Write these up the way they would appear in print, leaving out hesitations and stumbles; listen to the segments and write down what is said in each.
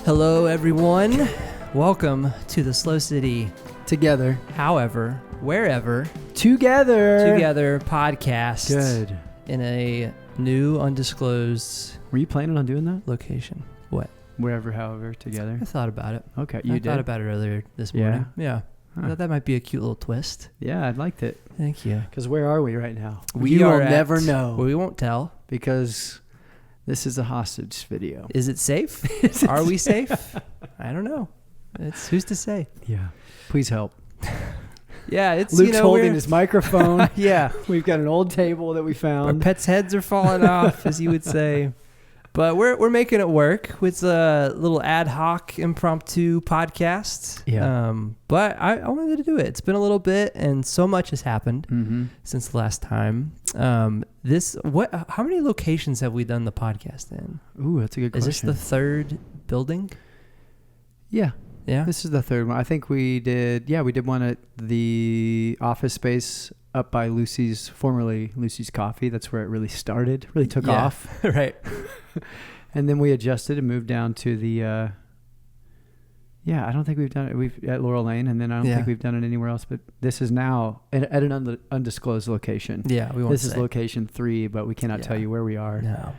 Hello, everyone. Welcome to the SLO City Together. However, wherever. Together Podcast. Good. In a new undisclosed Were you planning on doing that? location. What? Wherever, however, together. I thought about it. Okay, I thought about it earlier this morning. Yeah. I Huh. thought that might be a cute little twist. Yeah, I liked it. Thank you. Because where are we right now? We you are will never know. We won't tell. Because this is a hostage video. Is it safe? Are we safe? I don't know. It's who's to say? Yeah. Please help. Yeah, it's Luke's holding his microphone. Yeah. We've got an old table that we Our found. pets' heads are falling off, as you would say. But we're making it work with a little ad hoc impromptu podcast. Yeah. But I wanted to do it. It's been a little bit, and so much has happened since the last time. How many locations have we done the podcast in? Ooh, that's a good question. Is this the third building? Yeah. Yeah. This is the third one. I think we did one at the office space up by formerly Lucy's Coffee. That's where it really started, really took off. Right. And then we adjusted and moved down to the, I don't think we've done it. We've at Laurel Lane, and then I don't think we've done it anywhere else, but this is now at an undisclosed location. Yeah. This is location 3, but we cannot tell you where we are. No.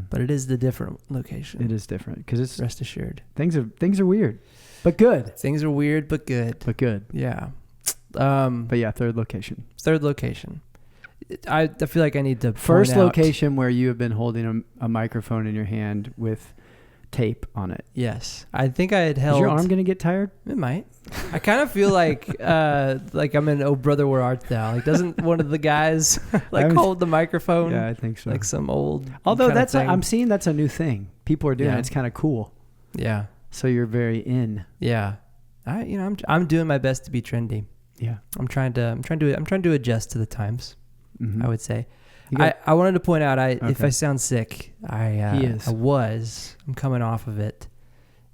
But it is the different location. It is different because it's rest assured. Things are weird, but good. Things are weird, but good. Yeah. But yeah, third location. I feel like I need to first location where you have been holding a microphone in your hand with tape on it. Yes. I think I had held. Is your arm going to get tired? It might. I kind of feel like I'm in Oh Brother Where Art Thou? Like, doesn't one of the guys hold the microphone? Yeah, I think so. Like some old. Although I'm seeing that's a new thing. People are doing it. It's kind of cool. Yeah. So you're very in. Yeah. I'm doing my best to be trendy. Yeah. I'm trying to adjust to the times. Mm-hmm. I would say. I wanted to point out if I sound sick, I'm coming off of it,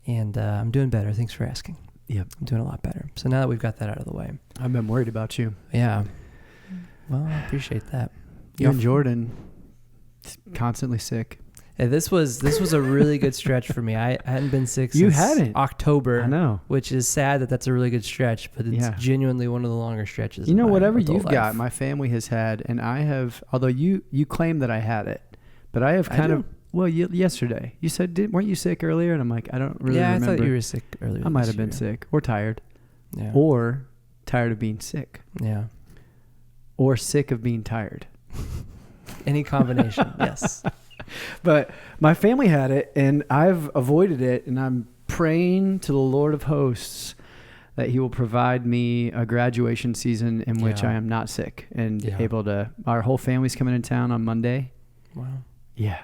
and I'm doing better. Thanks for asking. Yep. I'm doing a lot better. So now that we've got that out of the way. I've been worried about you. Yeah. Well, I appreciate that. You and Jordan constantly sick. Yeah, this was a really good stretch for me. I hadn't been sick since October. I know. Which is sad that's a really good stretch, but it's genuinely one of the longer stretches. Whatever you've got, my family has had, and I have, although you claim that I had it, but I have yesterday. You said, weren't you sick earlier? And I'm like, I don't really remember. Yeah, I thought you were sick earlier. I might have been sick or tired. Yeah. Or tired of being sick. Yeah. Or sick of being tired. Any combination, yes. But my family had it, and I've avoided it, and I'm praying to the Lord of hosts that he will provide me a graduation season in which I am not sick and able to. Our whole family's coming in town on Monday. Wow. Yeah.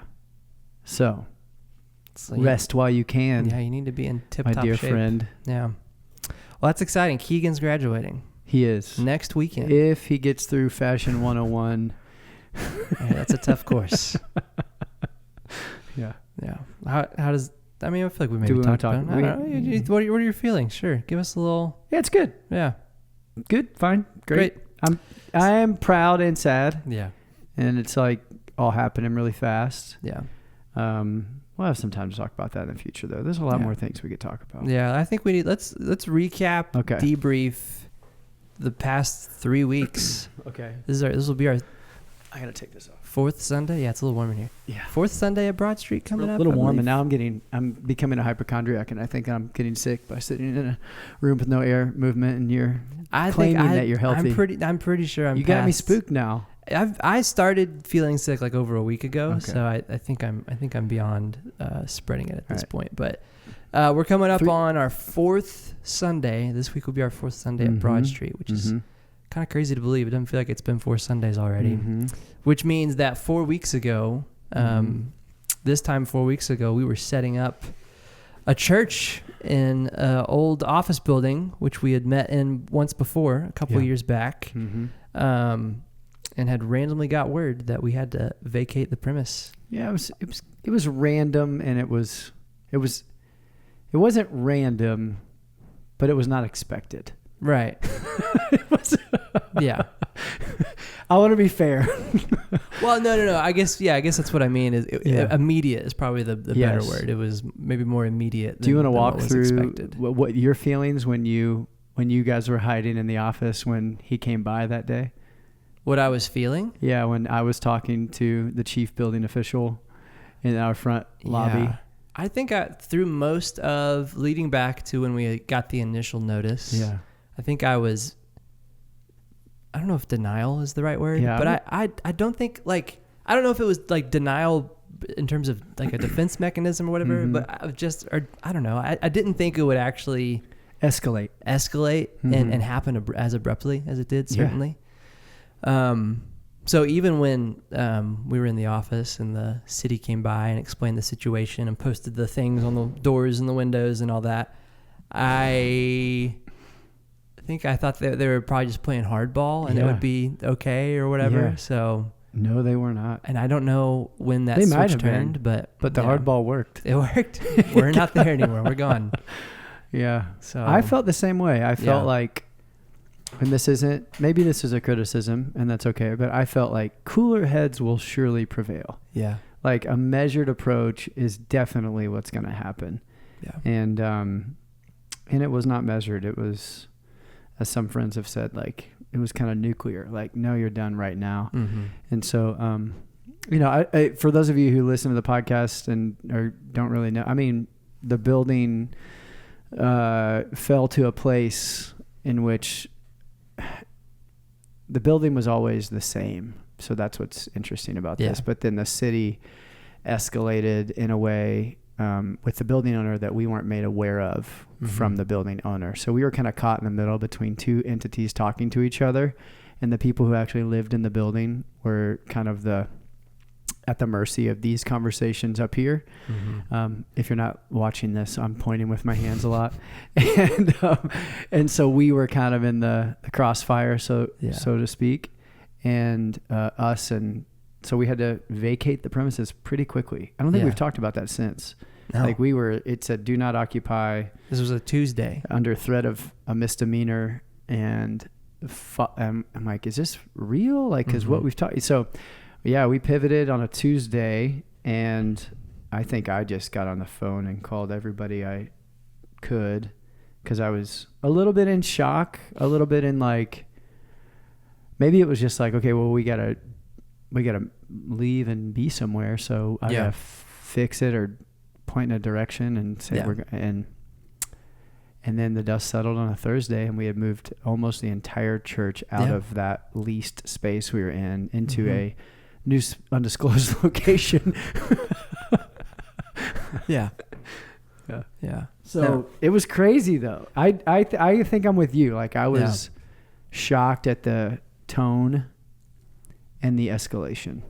So rest while you can. Yeah, you need to be in tip-top shape. My dear friend. Yeah. Well, that's exciting. Keegan's graduating. He is. Next weekend. If he gets through Fashion 101. That's a tough course. Yeah. Yeah. How does... I mean, I feel like we maybe talked about it. What are your feelings? Sure. Give us a little... Yeah, it's good. Yeah. Good. Fine. Great. I am proud and sad. Yeah. And it's like all happening really fast. Yeah. We'll have some time to talk about that in the future, though. There's a lot more things we could talk about. Yeah, I think we need... Let's recap, debrief the past 3 weeks. Okay. This will be our... I got to take this off. 4th Sunday? Yeah, it's a little warm in here. Yeah. 4th Sunday at Broad Street coming up. A little warm, and now I'm becoming a hypochondriac, and I think I'm getting sick by sitting in a room with no air movement, and you're claiming that you're healthy. I'm pretty sure I'm You got me spooked now. I started feeling sick like over a week ago, so I think I'm beyond spreading it at this point. But we're coming up on our 4th Sunday. This week will be our 4th Sunday at Broad Street, which is kind of crazy to believe. It doesn't feel like it's been 4 Sundays already, which means that 4 weeks ago, this time 4 weeks ago, we were setting up a church in an old office building, which we had met in once before, a couple of years back, and had randomly got word that we had to vacate the premise. Yeah, it was random, and it wasn't random, but it was not expected. Right. It was yeah. I want to be fair. Well, no. I guess that's what I mean. Immediate is probably the better word. It was maybe more immediate. Do you want to walk through what your feelings when you guys were hiding in the office when he came by that day? What I was feeling? Yeah, when I was talking to the chief building official in our front lobby. Yeah. I think through most of leading back to when we got the initial notice. Yeah. I think I don't know if denial is the right word, but I don't think I don't know if it was like denial in terms of like a defense mechanism or whatever, but I don't know. I didn't think it would actually escalate and happen as abruptly as it did, certainly. So even when we were in the office and the city came by and explained the situation and posted the things on the doors and the windows and all that, I think I thought that they were probably just playing hardball and it would be okay or whatever. Yeah. So no, they were not. And I don't know when that switch turned, but the hardball worked. It worked. We're not there anymore. We're gone. Yeah. So I felt the same way. I felt like, and maybe this is a criticism and that's okay, but I felt like cooler heads will surely prevail. Yeah. Like a measured approach is definitely what's going to happen. Yeah. And it was not measured. It was, as some friends have said, like it was kind of nuclear, like, no, you're done right now. Mm-hmm. And so, I for those of you who listen to the podcast or don't really know, I mean, the building fell to a place in which the building was always the same. So that's what's interesting about this. But then the city escalated in a way with the building owner that we weren't made aware of from the building owner. So we were kind of caught in the middle between two entities talking to each other, and the people who actually lived in the building were kind of at the mercy of these conversations up here. Mm-hmm. If you're not watching this, I'm pointing with my hands a lot. And so we were kind of in the crossfire, so to speak, and so we had to vacate the premises pretty quickly. I don't think we've talked about that since. No. Like it said, do not occupy. This was a Tuesday. Under threat of a misdemeanor. And I'm like, is this real? Like, cause what we've talked. So yeah, we pivoted on a Tuesday, and I think I just got on the phone and called everybody I could, cause I was a little bit in shock, a little bit in like, maybe it was just like, okay, well, we gotta leave and be somewhere. So I gotta fix it or point in a direction and say and then the dust settled on a Thursday, and we had moved almost the entire church out of that leased space we were in into a new undisclosed location. Yeah. So it was crazy though. I think I'm with you. Like I was shocked at the tone and the escalation.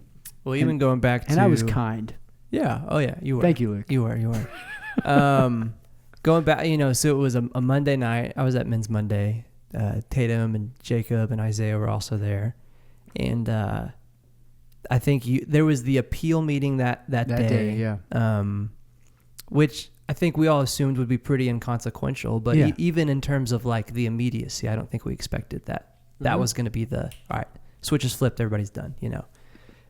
Well, even going back to... And I was kind. Yeah. Oh, yeah. You were. Thank you, Luke. You were. Going back, so it was a Monday night. I was at Men's Monday. Tatum and Jacob and Isaiah were also there. And I think there was the appeal meeting that day. Which I think we all assumed would be pretty inconsequential. But even in terms of like the immediacy, I don't think we expected that. That was going to be all right, switch is flipped, everybody's done,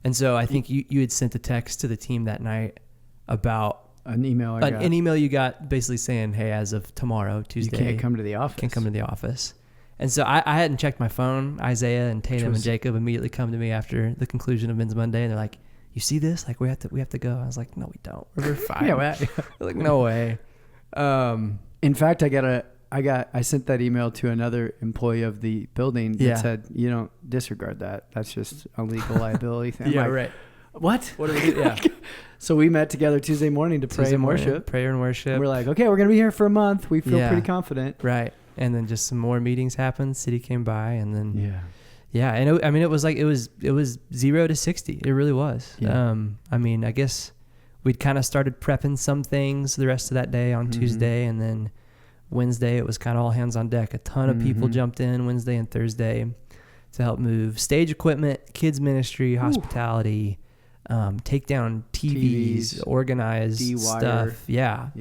And so I think you had sent a text to the team that night about an email an email you got basically saying, hey, as of tomorrow, Tuesday, you can't come to the office. And so I hadn't checked my phone. Isaiah and Tatum and Jacob immediately come to me after the conclusion of Men's Monday, and they're like, you see this? Like we have to go. I was like, no, we don't. We're fine. They're like, no way. In fact, I sent that email to another employee of the building that said, you don't disregard that. That's just a legal liability thing. Right. What? What do we do? Yeah. So we met together Tuesday morning to pray and worship. Prayer and worship. We're like, okay, we're going to be here for a month. We feel pretty confident. Right. And then just some more meetings happened. City came by, and then and it was like it was 0 to 60. It really was. Yeah. I guess we'd kind of started prepping some things the rest of that day on Tuesday, and then Wednesday it was kind of all hands on deck. A ton of people jumped in Wednesday and Thursday to help move stage equipment, kids ministry, hospitality, take down TVs, organize D-wire. stuff. Yeah.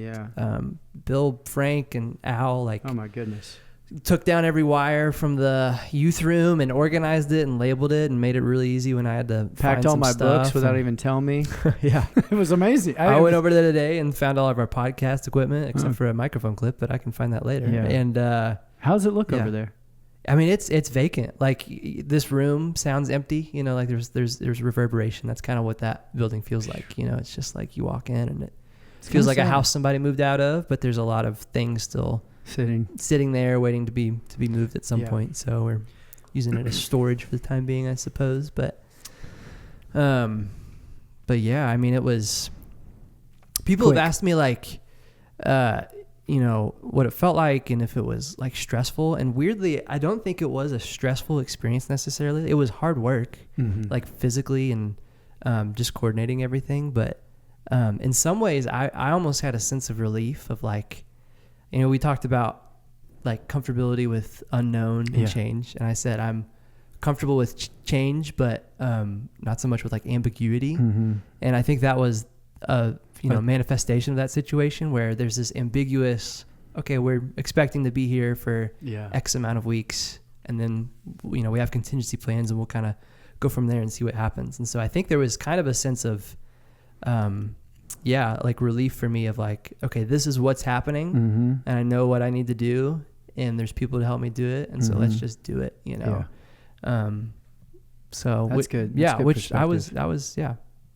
Bill, Frank, and Al, like, oh my goodness, took down every wire from the youth room and organized it and labeled it and made it really easy when I had to packed all my books without even telling me. Yeah. It was amazing. I went over there today and found all of our podcast equipment except for a microphone clip, but I can find that later. Yeah. And how does it look over there? I mean, it's vacant. Like this room sounds empty, you know, like there's reverberation. That's kind of what that building feels like. You know, it's just like you walk in and it feels like a house somebody moved out of, but there's a lot of things still sitting there waiting to be moved at some point. So we're using it as storage for the time being, I suppose. But yeah, I mean, it was, people have asked me like, you know, what it felt like and if it was like stressful. And weirdly, I don't think it was a stressful experience necessarily. It was hard work, like physically and just coordinating everything. But in some ways, I almost had a sense of relief of like, you know, we talked about like comfortability with unknown and change. And I said, I'm comfortable with change, but not so much with like ambiguity. And I think that was manifestation of that situation where there's this ambiguous, okay, we're expecting to be here for X amount of weeks. And then, you know, we have contingency plans and we'll kind of go from there and see what happens. And so I think there was kind of a sense of, like relief for me of like, okay, this is what's happening and I know what I need to do and there's people to help me do it. And so let's just do it, you know? So that's good. Yeah. Which I was.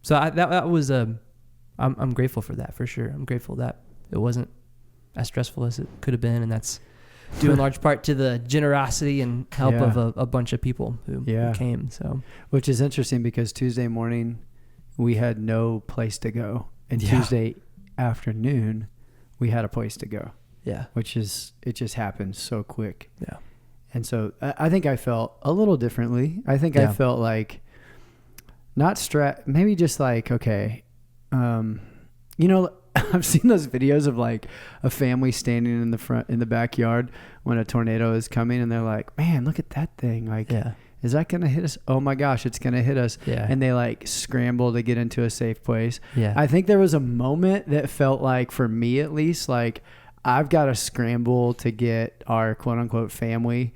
So that was, I'm grateful for that for sure. I'm grateful that it wasn't as stressful as it could have been. And that's due in large part to the generosity and help of a bunch of people who came. So, which is interesting because Tuesday morning we had no place to go. And Tuesday afternoon, we had a place to go. Yeah. It just happened so quick. Yeah. And so I think I felt a little differently. I think I felt like not stressed, maybe just like, okay, you know, I've seen those videos of like a family standing in the backyard when a tornado is coming and they're like, man, look at that thing. Like, is that going to hit us? Oh my gosh, it's going to hit us. Yeah. And they like scramble to get into a safe place. Yeah. I think there was a moment that felt like, for me at least, like I've got to scramble to get our quote unquote family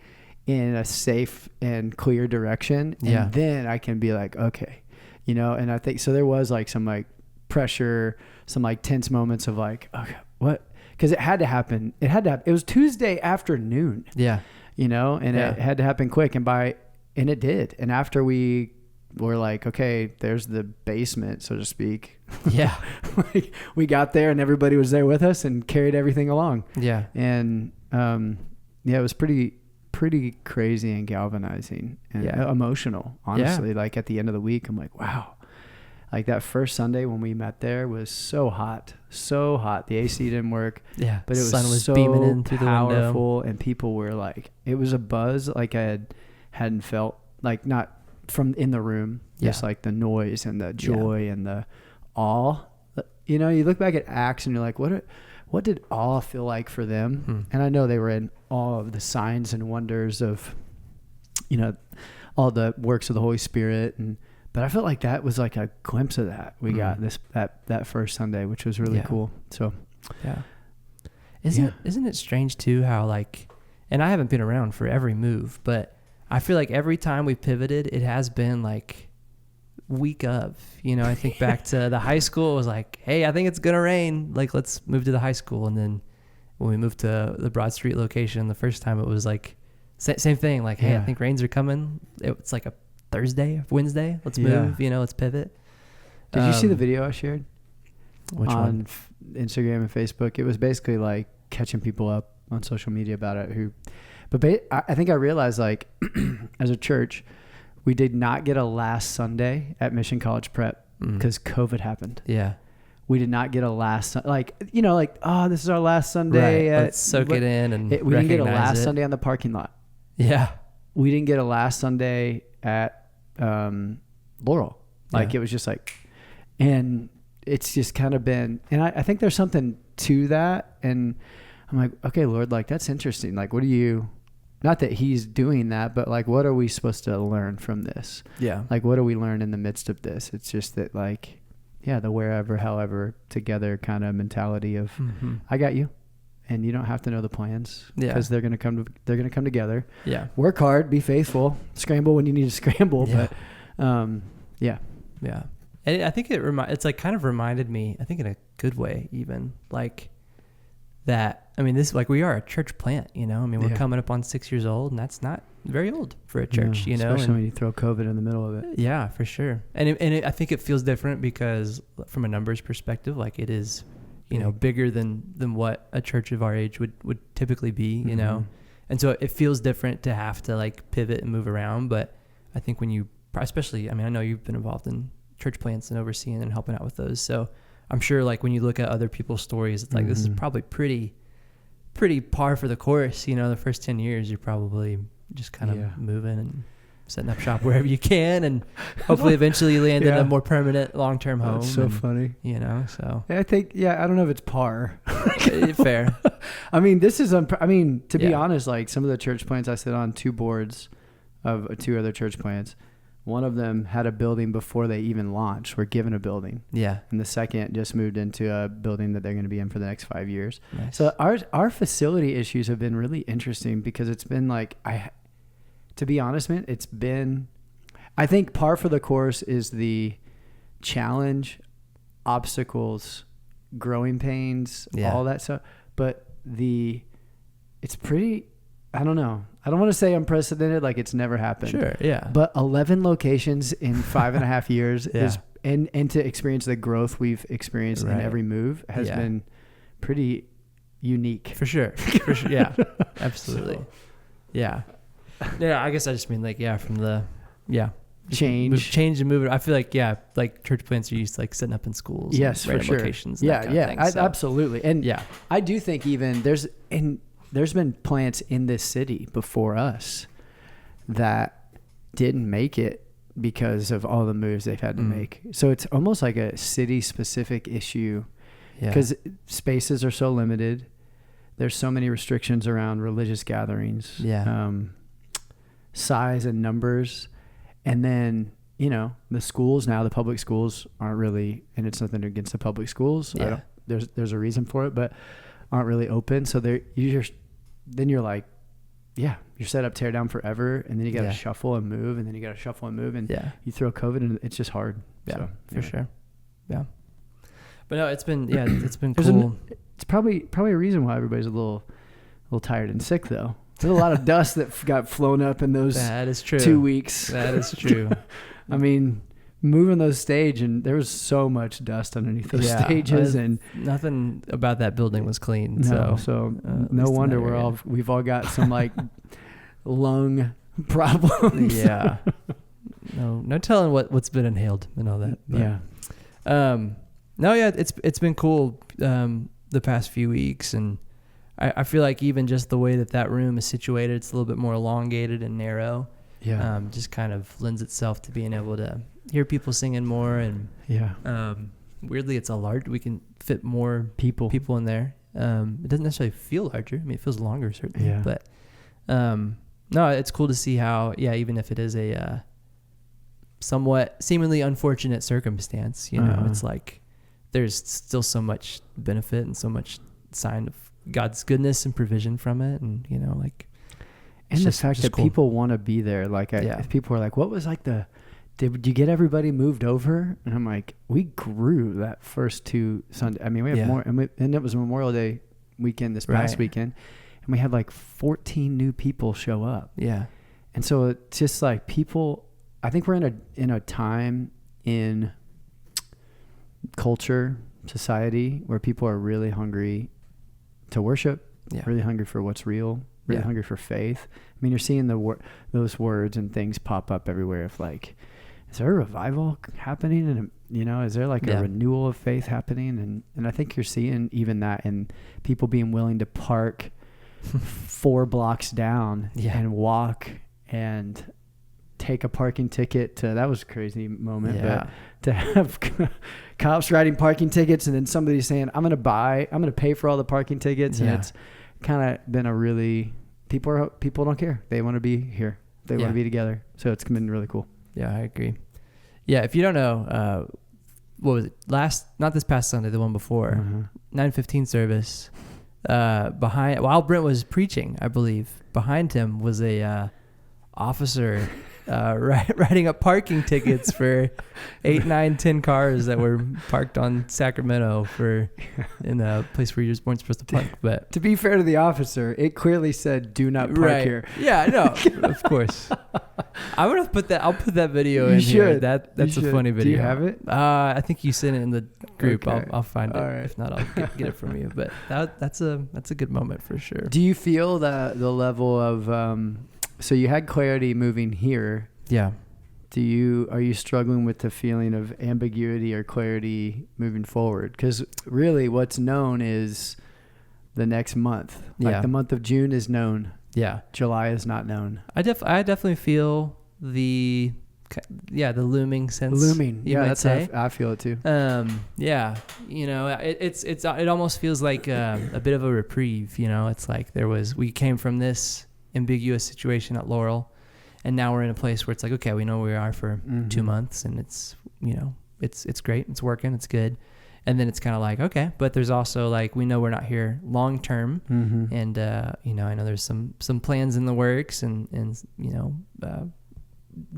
in a safe and clear direction. And then I can be like, okay, you know, and I think, so there was like some like pressure, some like tense moments of like, okay, what? Cause it had to happen. It was Tuesday afternoon. Yeah. You know, and it had to happen quick. And it did. And after we were like, okay, there's the basement, so to speak. Yeah. Like we got there and everybody was there with us and carried everything along. Yeah. And, it was pretty crazy and galvanizing and emotional, honestly. Like at the end of the week, I'm like, wow. Like that first Sunday when we met there was so hot. The AC didn't work. Yeah. But it was, sun was so beaming in through powerful, the window. And people were like, it was a buzz like I hadn't felt, like not from in the room, just like the noise and the joy and the awe. You know, you look back at Acts and you're like, what did awe feel like for them? And I know they were in awe of the signs and wonders of, you know, all the works of the Holy Spirit. But I felt like that was like a glimpse of that we got that first Sunday, which was really cool. So isn't it strange too how like, and I haven't been around for every move, but I feel like every time we pivoted, it has been like week of, you know, I think back to the high school, it was like, hey, I think it's going to rain. Like, let's move to the high school. And then when we moved to the Broad Street location, the first time it was like, same thing. Like, hey, I think rains are coming. It's like a Thursday, Wednesday. Let's move, you know, let's pivot. Did you see the video I shared? Which on Instagram and Facebook? It was basically like catching people up on social media about it But I think I realized, like, as a church, we did not get a last Sunday at Mission College Prep because COVID happened. Yeah. We did not get a last, like, you know, like, oh, this is our last Sunday. Right. Let's soak it in and we didn't get a last Sunday on the parking lot. Yeah. We didn't get a last Sunday at Laurel. Like, it was just like, and it's just kind of been, and I think there's something to that. And I'm like, okay, Lord, like, that's interesting. Like, what do you... Not that he's doing that, but like, what are we supposed to learn from this? Yeah. Like, what do we learn in the midst of this? It's just that, like, the wherever, however, together kind of mentality of, I got you. and you don't have to know the plans Yeah. because they're going to come together. Yeah. Work hard, be faithful, scramble when you need to scramble. Yeah. But, yeah. Yeah. And I think it's like kind of reminded me, I think in a good way, even like that. I mean, this, like, we are a church plant, you know, I mean, we're coming up on 6 years old, and that's not very old for a church, you know, especially when you throw COVID in the middle of it. Yeah, for sure. And I think it feels different because from a numbers perspective, like it is, you know, bigger than what a church of our age would typically be, you know? And so it feels different to have to like pivot and move around. But I think when you, especially, I mean, I know you've been involved in church plants and overseeing and helping out with those. So I'm sure like when you look at other people's stories, it's like, this is probably pretty par for the course. You know, the first 10 years, you're probably just kind of moving and setting up shop wherever you can, and hopefully eventually you land in a more permanent long-term home. That's so funny. You know, so. I think, I don't know if it's par. Fair. I mean, this is, to be honest, like some of the church plants, I sit on 2 boards of 2 other church plants. One of them had a building before they even launched. We're given a building. Yeah. And the second just moved into a building that they're going to be in for the next 5 years. Nice. So our facility issues have been really interesting because it's been like, to be honest, man, it's been, I think par for the course is the challenge, obstacles, growing pains, all that stuff. But it's pretty, I don't know. I don't want to say unprecedented, like it's never happened. Sure, yeah. But 11 locations in 5.5 years is, and to experience the growth we've experienced in every move has been pretty unique. For sure. For sure. Yeah, absolutely. So. Yeah. Yeah, I guess I just mean like, from the, change and moving. I feel like, like church plants are used to like setting up in schools. Yes, for sure. Locations. So. Absolutely. And I do think even there's been plants in this city before us that didn't make it because of all the moves they've had to make. So it's almost like a city specific issue because spaces are so limited. There's so many restrictions around religious gatherings. Size and numbers, and then the schools now, the public schools aren't really, and it's nothing against the public schools. There's a reason for it, but aren't really open. So you're like, you're set up, tear down forever, and then you got to shuffle and move, and then you got to shuffle and move, and you throw COVID, and it's just hard. For sure. Yeah, but no, it's been cool. It's probably a reason why everybody's a little tired and sick though. There's a lot of dust that got flown up in those that is true. 2 weeks. That is true. I mean, moving those stage, and there was so much dust underneath those stages, and nothing about that building was clean. No wonder we've all got some like lung problems. Yeah. No telling what's been inhaled and all that. But, it's been cool the past few weeks, and I feel like even just the way that room is situated, it's a little bit more elongated and narrow. Just kind of lends itself to being able to hear people singing more, and weirdly it's we can fit more people in there. It doesn't necessarily feel larger. I mean, it feels longer certainly, but no, it's cool to see how even if it is a somewhat seemingly unfortunate circumstance, it's like there's still so much benefit and so much sign of God's goodness and provision from it, and and the fact that cool. People want to be there. Like if people are like, what was like did you get everybody moved over? And I'm like, we grew that first 2 Sunday. I mean, we have more, and it was Memorial Day weekend this past weekend, and we had like 14 new people show up. Yeah. And so it's just like people, I think we're in a time in culture, society, where people are really hungry to worship, really hungry for what's real, really hungry for faith. I mean, you're seeing those words and things pop up everywhere of like, is there a revival happening? And, is there like a renewal of faith happening? And I think you're seeing even that in people being willing to park 4 blocks down and walk and take a parking ticket that was a crazy moment, but to have cops writing parking tickets and then somebody saying, I'm going to pay for all the parking tickets. And it's kind of been people don't care. They want to be here. They want to be together. So it's been really cool. Yeah, I agree. Yeah. If you don't know, what was it not this past Sunday, the one before 9:15 service, while Brent was preaching, I believe, behind him was a officer writing up parking tickets for 8, 9, 10 cars that were parked on Sacramento in a place where you just weren't supposed to park. But to be fair to the officer, it clearly said "Do not park here." Yeah, no, of course. I'll put that video in here. That's a funny video. Do you have it? I think you sent it in the group. Okay. I'll find it. All right. If not, I'll get it from you. But that's a good moment for sure. Do you feel the level of so you had clarity moving here? Yeah. Are you struggling with the feeling of ambiguity or clarity moving forward? Because really, what's known is the next month. Like the month of June is known. Yeah. July is not known. I definitely feel the looming sense. I feel it too. Yeah. It almost feels like a bit of a reprieve. It's like we came from this ambiguous situation at Laurel, and now we're in a place where it's like, okay, we know where we are for 2 months, and it's it's great, it's working, it's good. And then it's kind of like, okay, but there's also like, we know we're not here long term. And I know there's some plans in the works, and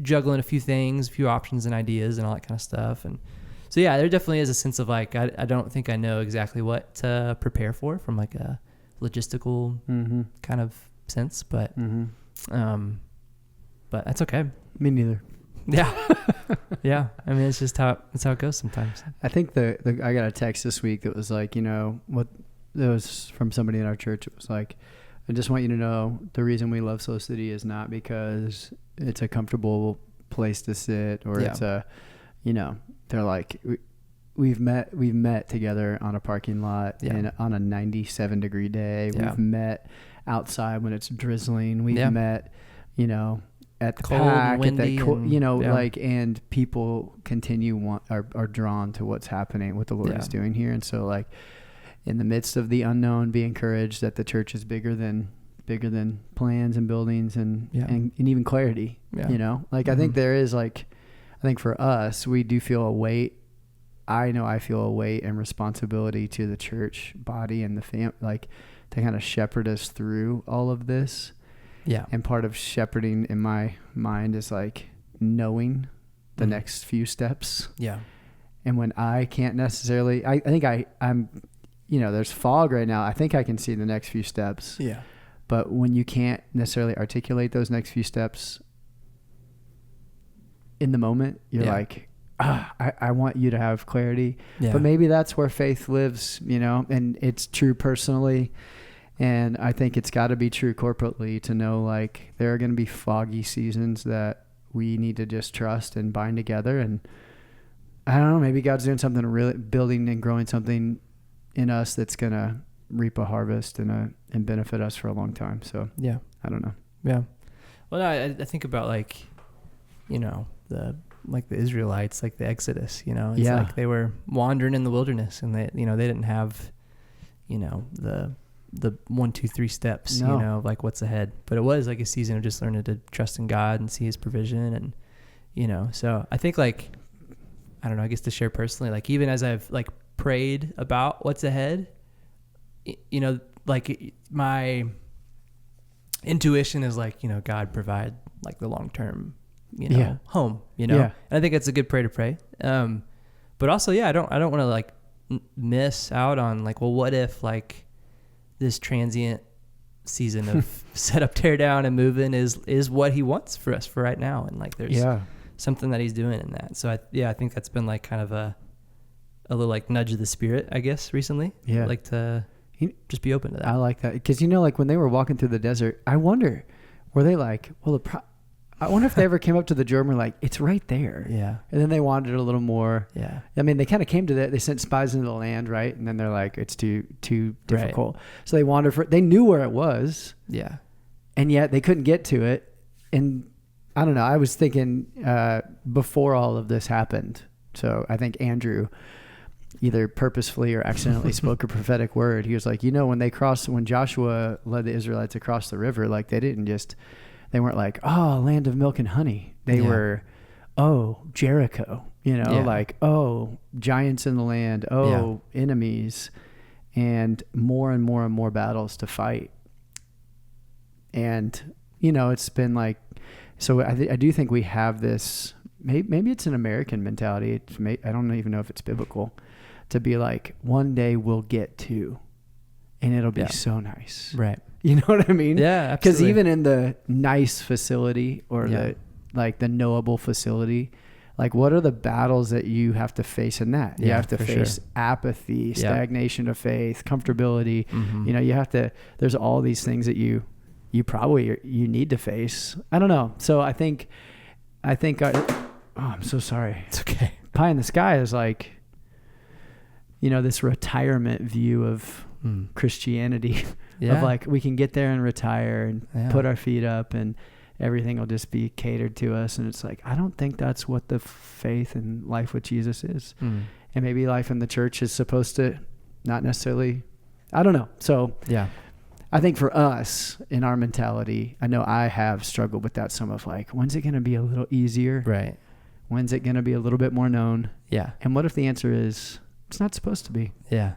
juggling a few things, a few options and ideas and all that kind of stuff. And so yeah, there definitely is a sense of like, I don't think I know exactly what to prepare for from like a logistical kind of sense, but that's okay. Me neither. Yeah. Yeah. I mean, it's just how it goes sometimes. I think I got a text this week that was like, what it was from somebody in our church. It was like, I just want you to know the reason we love SLO City is not because it's a comfortable place to sit or it's they're like, we've met together on a parking lot and on a 97-degree day. We've met outside when it's drizzling. We've met, at the cold pack, and windy, and people are drawn to what's happening, what the Lord is doing here. And so like in the midst of the unknown, be encouraged that the church is bigger than plans and buildings and even clarity, I think there is I think for us, we do feel a weight. I know I feel a weight and responsibility to the church body and the to kind of shepherd us through all of this. Yeah. And part of shepherding in my mind is like knowing the next few steps. Yeah. And when I can't necessarily, I think I'm, there's fog right now. I think I can see the next few steps. Yeah. But when you can't necessarily articulate those next few steps in the moment, you're like, I want you to have clarity. Yeah. But maybe that's where faith lives, and it's true personally. And I think it's got to be true corporately to know like there are going to be foggy seasons that we need to just trust and bind together. And I don't know, maybe God's doing something really building and growing something in us that's going to reap a harvest and benefit us for a long time. So yeah, I don't know. Yeah. Well, no, I think about like, the Israelites, like the Exodus, it's like they were wandering in the wilderness and they didn't have, the 1, 2, 3 steps, like what's ahead. But it was like a season of just learning to trust in God and see his provision. And, so I think like, I don't know, I guess to share personally, like even as I've like prayed about what's ahead, like my intuition is like, God provide like the long-term, home, and I think it's a good prayer to pray. But also, I don't want to like miss out on like, well, what if like this transient season of set up, tear down and moving is what he wants for us for right now. And like, there's something that he's doing in that. So I think that's been like kind of a little like nudge of the spirit, I guess, recently. Yeah. Like to just be open to that. I like that. Cause like when they were walking through the desert, I wonder, were they like, well, I wonder if they ever came up to the Jordan and were like, it's right there. Yeah. And then they wandered a little more. Yeah. I mean, they kind of came to that. They sent spies into the land, right? And then they're like, it's too difficult. Right. So they wandered they knew where it was. Yeah. And yet they couldn't get to it. And I don't know. I was thinking before all of this happened. So I think Andrew either purposefully or accidentally spoke a prophetic word. He was like, when Joshua led the Israelites across the river, like they weren't like, oh, land of milk and honey. They were, oh, Jericho, like, oh, giants in the land, enemies. and more battles to fight. And, it's been like, so I do think we have this, maybe it's an American mentality. I don't even know if it's biblical, to be like, one day we'll get to, and it'll be so nice. Right. You know what I mean? Yeah, absolutely. Because even in the nice facility or the knowable facility, like, what are the battles that you have to face in that? You have to face apathy, stagnation of faith, comfortability. Mm-hmm. There's all these things that you need to face. I don't know. So I think I'm so sorry. It's okay. Pie in the sky is like, this retirement view of Christianity of like, we can get there and retire and put our feet up and everything will just be catered to us. And it's like, I don't think that's what the faith and life with Jesus is. And maybe life in the church is supposed to not necessarily, I don't know. So I think for us in our mentality, I know I have struggled with that some of like, when's it going to be a little easier? Right. When's it going to be a little bit more known? Yeah. And what if the answer is, it's not supposed to be? Yeah.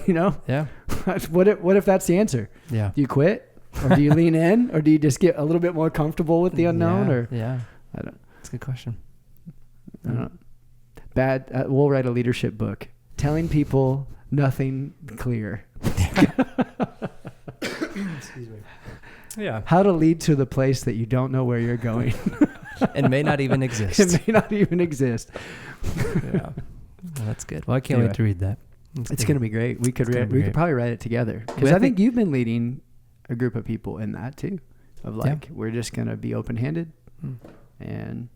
Yeah. What if that's the answer? Yeah. Do you quit, or do you lean in, or do you just get a little bit more comfortable with the unknown? I don't. That's a good question. I don't know. We'll write a leadership book telling people nothing clear. Excuse me. Yeah. How to lead to the place that you don't know where you're going. And may not even exist. It may not even exist. Yeah. Well, that's good. Well, I can't wait to read that. It's going to be great. We could probably write it together. Because I think you've been leading a group of people in that too. Of like, we're just going to be open-handed. And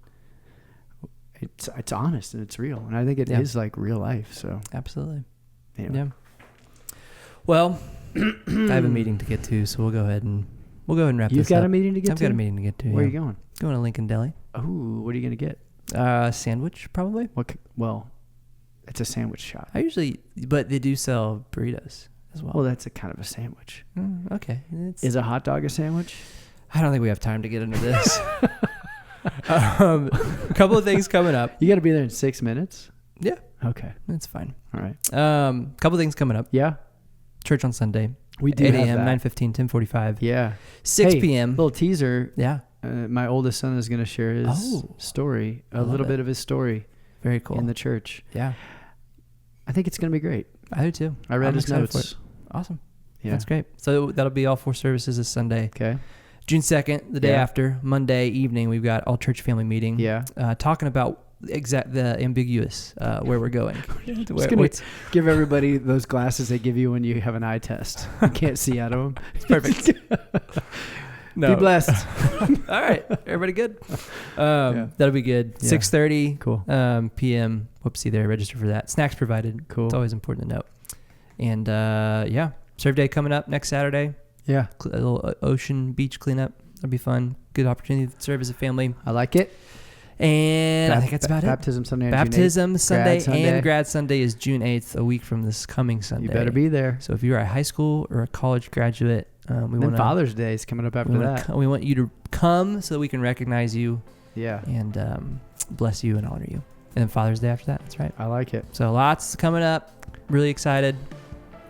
it's honest and it's real. And I think it is like real life. So absolutely. Anyway. Yeah. Well, I have a meeting to get to, so we'll go ahead and wrap this up. You've got a meeting to get to? I've got a meeting to get to. Where are you going? Going to Lincoln Deli. Oh, what are you going to get? Sandwich, probably. Well, it's a sandwich shop. But they do sell burritos as well. Well, that's a kind of a sandwich. Okay. Is a hot dog a sandwich? I don't think we have time to get into this. A couple of things coming up. You got to be there in 6 minutes? Yeah. Okay. That's fine. All right. Couple of things coming up. Yeah. Church on Sunday. We do 8 have a.m., that. 9:15, 10:45. Yeah. 6 p.m. Little teaser. Yeah. My oldest son is going to share his story, a little bit of his story. Very cool. In the church. Yeah. I think it's going to be great. I do too. I read his notes. Awesome. Yeah. That's great. So that'll be all 4 services this Sunday. Okay. June 2nd, the day after, Monday evening, we've got all church family meeting. Yeah. Talking about the ambiguous, where we're going. Just going to give everybody those glasses they give you when you have an eye test. You can't see out of them. It's perfect. No. Be blessed. All right. Everybody good? That'll be good. Yeah. 6:30 cool. p.m. Whoopsie there. Register for that. Snacks provided. Cool. It's always important to note. And Serve Day coming up next Saturday. Yeah. A little ocean beach cleanup. That'll be fun. Good opportunity to serve as a family. I like it. And I think that's about Baptism Sunday. Baptism Sunday and Grad Sunday is June 8th, a week from this coming Sunday. You better be there. So if you're a high school or a college graduate, Father's Day is coming up after that. We want you to come so that we can recognize you. Yeah. And bless you and honor you. And then Father's Day after that. That's right. I like it. So lots coming up. Really excited.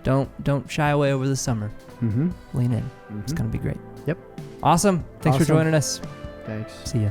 Don't shy away over the summer. Mm-hmm. Lean in. Mm-hmm. It's going to be great. Yep. Awesome. Thanks for joining us. Thanks. See ya.